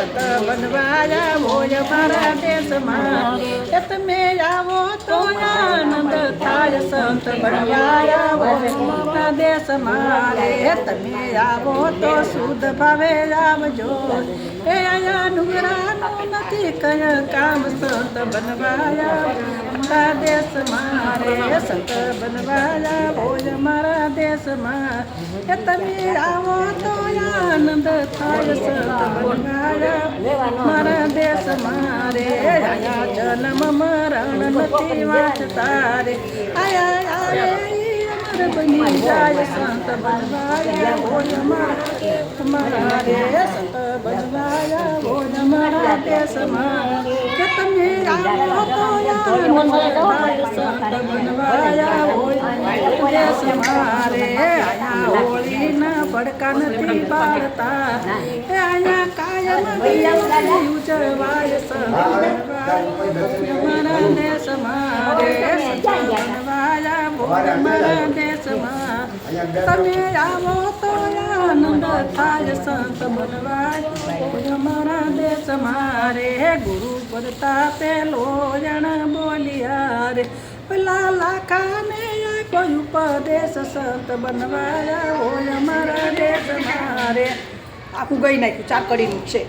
સંત બનવાયા હોય મારા દેશમાં એ તમે આવો તો આનંદ થાય સંત બનવાયા હોય મારા દેશમાં રે તમે આવો તો શુદ્ધ ભાવે આવજો એ આયા નુગરાનું નથી કયા કામ સંત બનવાયા મારા દેશમાં રે સંત બનવાયા હોય મારા દેશમાં એ તમે આવો તો આનંદ થાય સંત બનવાયા મારા દેશમાં રે આયા જન્મ મરણ નથી વાંચતા રે આયા આવે બની જાય સંત બનવાયા હોય મારા રે સંત બનવાયા હોય મારા દેશમાં કે તમે આવો તો સંત બનવાયા હોય દેશમાં રે આયા હોળીના ભડકા નથી પાડતા એ આયા કાયમ ઉજવાય સંત મારા દેશમાં રે સંત બનવાયા હોય મારા દેશમાં તમે આવો તો આનંદ થાય સંત બનવાય મારા દેશમાં રે ગુરુ પ્રતાપે લોજણ બોલ્યા રે પેલા લાખાને કોઈ ઉપદેશ સંત બનવાયા હોય મારા દેશમાં રે આખું ગઈ નાખ્યું ચાકડીનું છે.